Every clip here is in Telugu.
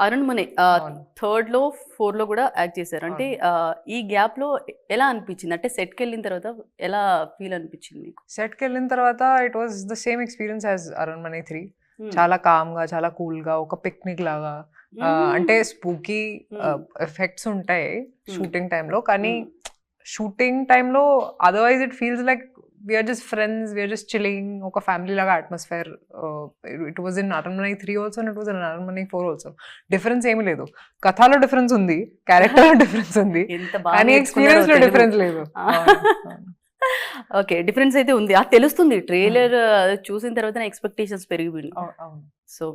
అరుణ్మనే అవును. 3లో 4లో కూడా యాక్ట్ చేశారు. అంటే అవును. ఈ గ్యాప్‌లో ఎలా అనిపించింది? అంటే సెట్‌కెళ్ళిన తర్వాత ఎలా ఫీల్ అనిపించింది మీకు? సెట్‌కి వెళ్ళిన తర్వాత it was the same experience as 'Aranmanai 3'. Hmm. చాలా కామ్‌గా, చాలా కూల్‌గా ఒక పిక్నిక్ లాగా అంటే స్పూకీ ఎఫెక్ట్స్ ఉంటాయి షూటింగ్ టైంలో. కానీ షూటింగ్ టైంలో otherwise it feels like we are just friends, we are just chilling. ఒక ఫ్యామిలీ లాగా atmosphere. It was in 'Aranmanai 3' also and it was in 'Aranmanai 4' also. Difference ఏమీ లేదు. కథలో డిఫరెన్స్ ఉంది, క్యారెక్టర్‌లో డిఫరెన్స్ ఉంది. ఎంత బాగా కానీ నేర్చుకున్నారో ఎక్స్‌పీరియన్స్‌లో తెలుగు. డిఫరెన్స్ లేదు. ఓకే. డిఫరెన్స్ అయితే ఉంది. తెలుస్తుంది. ట్రైలర్ చూసిన తర్వాతనే ఎక్స్‌పెక్టేషన్స్ పెరిగిపోయినాయి. అవును. సో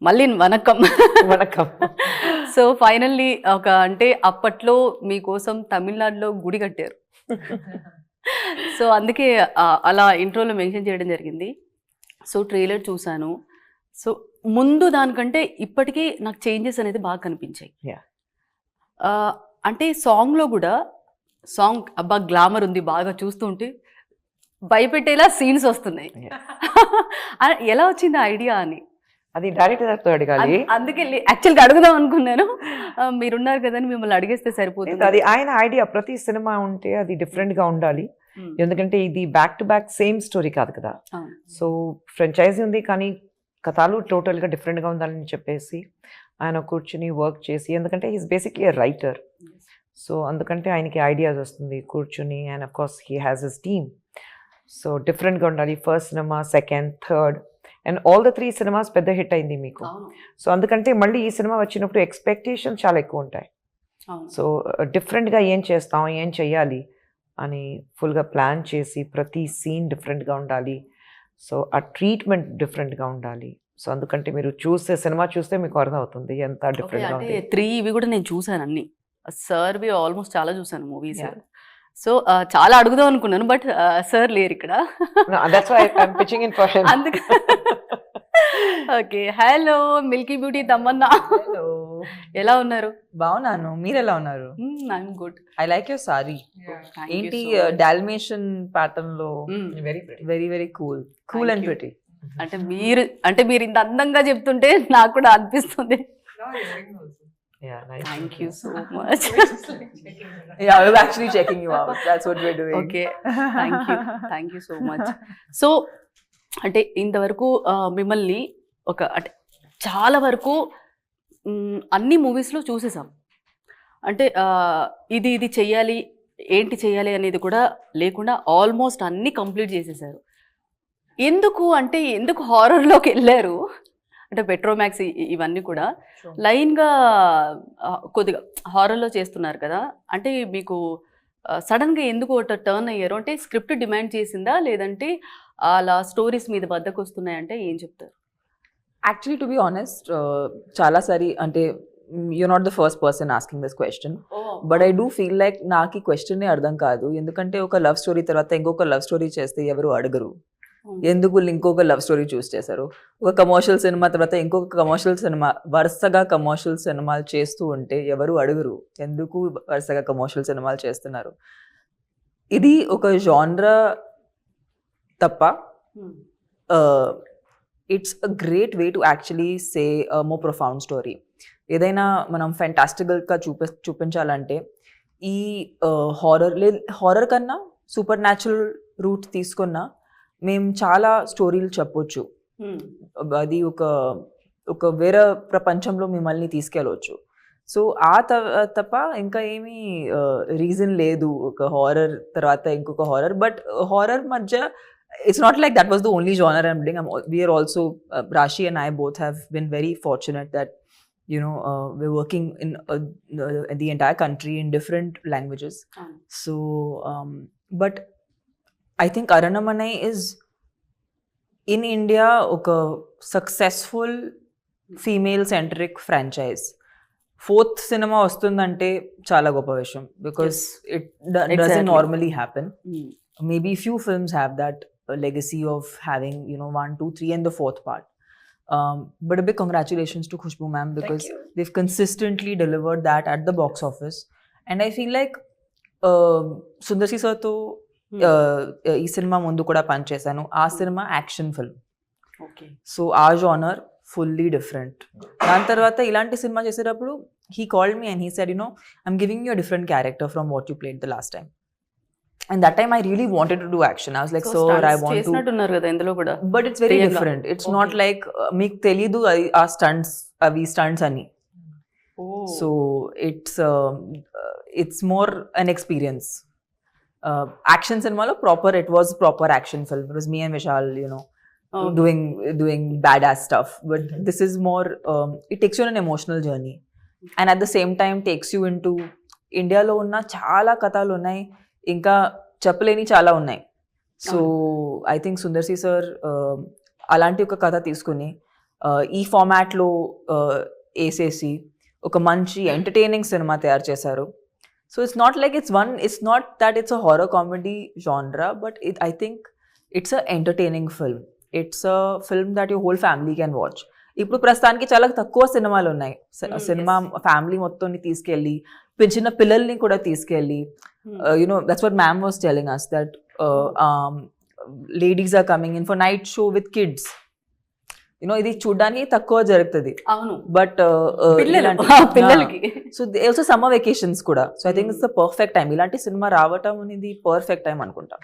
మళ్ళీ వనక్కం. వనక్కం. సో ఫైనల్లీ అంటే అప్పట్లో మీకోసం తమిళనాడులో గుడి కట్టారు. సో అందుకే అలా ఇంట్రోలో మెన్షన్ చేయడం జరిగింది. సో ట్రైలర్ చూసాను. సో ముందు దానికంటే ఇప్పటికీ నాకు చేంజెస్ అనేది బాగా కనిపించాయి. Yeah. అంటే సాంగ్‌లో కూడా అబ్బా గ్లామర్ ఉంది బాగా చూస్తూ ఉంటే భయపెట్టేలా సీన్స్ వస్తున్నాయి. ఎలా వచ్చింది ఐడియా అని? అది డైరెక్టర్తో అడగాలి. అందుకే యాక్చువల్గా అడుగుదాం అనుకున్నాను. మీరున్నారు కదా అని మిమ్మల్ని అడిగేస్తే సరిపోతుంది. అది ఆయన ఐడియా. ప్రతి సినిమా ఉంటే అది డిఫరెంట్ గా ఉండాలి. ఎందుకంటే ఇది back to back same story కాదు కదా. సో ఫ్రాంచైజీ ఉంది కానీ కథలు టోటల్ గా డిఫరెంట్ గా ఉండాలని చెప్పేసి ఆయన కూర్చుని వర్క్ చేసి, ఎందుకంటే is basically a writer. So అందుకంటే ఆయనకి ఐడియాస్ వస్తుంది కూర్చుని. And of course he has his team. So డిఫరెంట్గా ఉండాలి. First cinema, second, third and all the 3 cinemas పెద్ద హిట్ అయింది మీకు. సో అందుకంటే మళ్ళీ ఈ సినిమా వచ్చినప్పుడు ఎక్స్పెక్టేషన్స్ చాలా ఎక్కువ ఉంటాయి. సో డిఫరెంట్గా ఏం చేస్తాం, ఏం చెయ్యాలి అని ఫుల్గా ప్లాన్ చేసి ప్రతి సీన్ డిఫరెంట్గా ఉండాలి. సో ఆ ట్రీట్మెంట్ డిఫరెంట్గా ఉండాలి. సో అందుకంటే మీరు సినిమా చూస్తే మీకు అర్థం అవుతుంది ఎంత డిఫరెంట్గా అంటే ఉంది. 3 ఇవి కూడా నేను చూసాను అన్ని. సార్వి ఆల్మోస్ట్ చాలా చూసాను మూవీస్. సో చాలా అడుగుదాం అనుకున్నాను బట్ సార్ లేరు ఇక్కడ. That's why I'm pitching in for him. అందుకే okay. Hello Milky beauty Tamanna, hello, ఎలా ఉన్నారు? బాగున్నాను. మీరు ఎలా ఉన్నారు? I'm good. I like your sorry. Thank ఏంటి you so much. Dalmatian pattern లో Very pretty. Very very cool Thank and you. Pretty. అంటే మీరు ఇంత అందంగా చెప్తుంటే నాకు కూడా అనిపిస్తుంది. Yeah, nice. Thank you so much. Yeah I was actually checking you out. That's what we are doing. Okay, thank you so much. So అంటే ఇంతవరకు మిమ్మల్ని అంటే చాలా వరకు అన్ని మూవీస్లో చూసేసాం. అంటే ఇది చెయ్యాలి, ఏంటి చెయ్యాలి అనేది కూడా లేకుండా ఆల్మోస్ట్ అన్నీ కంప్లీట్ చేసేసారు. ఎందుకు హారర్లోకి వెళ్ళారు? అంటే పెట్రోమాక్స్ ఇవన్నీ కూడా లైన్గా కొద్దిగా హారర్లో చేస్తున్నారు కదా. అంటే మీకు సడన్గా ఎందుకు టర్న్ అయ్యారు? అంటే స్క్రిప్ట్ డిమాండ్ చేసిందా, లేదంటే అలా స్టోరీస్ మీద బద్దకు వస్తున్నాయంటే ఏం చెప్తారు? యాక్చువల్లీ టు బి ఆనెస్ట్, చాలా సారి అంటే you're not the first person asking this question, but I do feel like నాకు ఈ క్వశ్చన్ అర్థం కాదు. ఎందుకంటే ఒక లవ్ స్టోరీ తర్వాత ఇంకొక లవ్ స్టోరీ చేస్తే ఎవరు అడగరు. ఎందుకు ఇంకొక లవ్ స్టోరీ చూస్ చేశారు? ఒక కమర్షియల్ సినిమా తర్వాత ఇంకొక కమర్షియల్ సినిమా, వరుసగా కమర్షియల్ సినిమాలు చేస్తూ ఉంటే ఎవరు అడగరు ఎందుకు వరుసగా కమర్షియల్ సినిమాలు చేస్తున్నారు. ఇది ఒక జానరా తప్ప it's a great way to actually say more profound story. ఏదైనా మనం ఫ్యాంటాస్టికల్గా చూపించాలంటే ఈ హారర్ కన్నా సూపర్ న్యాచురల్ రూట్ తీసుకున్నా మేము చాలా స్టోరీలు చెప్పొచ్చు. అది ఒక వేరే ప్రపంచంలో మిమ్మల్ని తీసుకెళ్ళవచ్చు. సో తప్ప ఇంకా ఏమీ రీజన్ లేదు ఒక హారర్ తర్వాత ఇంకొక హారర్. బట్ హారర్ మధ్య it's not like that was the only genre I'm doing. We are also Rashi and I both have been very fortunate that we're working in the entire country in different languages. So but I think Aranamane is in India a successful female centric franchise. Fourth cinema vastundante chala goppa vishayam because it doesn't normally happen. Maybe few films have that legacy of having 1, 2, 3 and the fourth part. But a big congratulations to Khushbu ma'am because they've consistently delivered that at the box office. And I feel like Sundarsi sir to ee cinema mundu kuda pan chesanu. Aa cinema action film. Okay. So our genre fully different. దాని తర్వాత ఇలాంటి సినిమా చేసేటప్పుడు he called me and he said, you know, I'm giving you a different character from what you played the last time. And that time I really wanted to do action. I was like, sir, I want to. చేసినట్టున్నారు కదా ఇందులో కూడా. But it's very Real-గా. different. It's Okay. not like మీకు తెలీదు ఆ stunts అవి stunts అని. So it's more an experience. Action సినిమాలో it was proper action film. It was me and Vishal, you know, doing badass stuff. But this is more, it takes you on an emotional journey. And at the same time takes you into ఇండియాలో ఉన్న చాలా కథలు ఉన్నాయి, ఇంకా చెప్పలేని చాలా ఉన్నాయి. So I think Sundar C sir అలాంటి ఒక కథ తీసుకుని ఈ ఫార్మాట్లో వేసేసి ఒక మంచి ఎంటర్టైనింగ్ సినిమా తయారు చేశారు. So it's not like it's not that it's a horror comedy genre, but I think it's a entertaining film. It's a film that your whole family can watch. ఇప్పుడు ప్రస్తుతానికి చాలా తక్కువ సినిమాలు ఉన్నాయి, సినిమా ఫ్యామిలీ మొత్తాన్ని తీసుకెళ్ళి చిన్న పిల్లల్ని కూడా తీసుకెళ్ళి, you know, that's what ma'am was telling us, that ladies are coming in for night show with kids. You know, ఇది చూడడానికి తక్కువ జరుగుతుంది. అవును, బట్ పిల్లలకి సో ఆల్సో సమ్మర్ వెకేషన్స్ కూడా. So I think it's the perfect time. ఇలాంటి సినిమా రావటం అనేది పర్ఫెక్ట్ టైం అనుకుంటా.